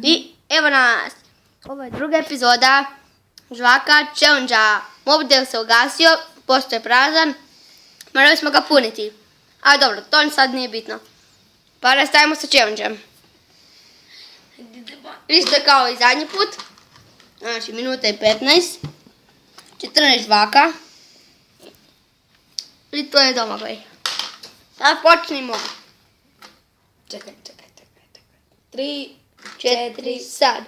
I evo nas. Ovo je druga epizoda Žvaka challenge-a. Mobitel se ugasio, posto je prazan. Morali smo ga puniti. A dobro, to sad nije bitno. Pa nastavimo sa challenge-em. Isto kao i zadnji put. Znači, minuta i 15. 14 žvaka. I to je Domagoj. Sad počnimo. Čekaj. 3, 4, sad.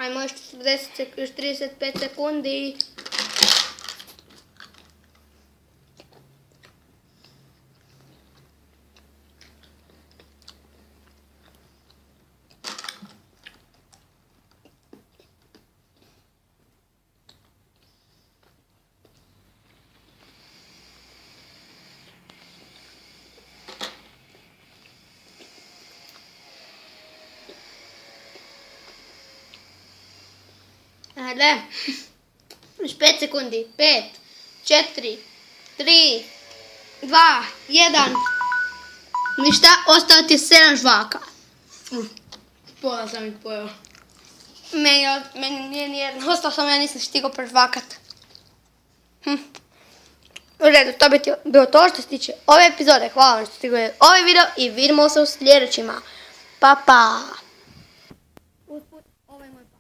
Ajmo još 35 sekundi. Ajde. Još 5 sekundi. 5, 4, 3, 2, 1. Ništa, ostao ti 7 žvaka. pola sam ih pojeo. Meni nije nijedno. Ostao sam, ja nisam stigao prežvakat. U redu, to bi bilo to što se tiče ove epizode. Hvala vam što ste gledali ovaj video i vidimo se u sljedećima. Pa! Usput, ovo je moj pa.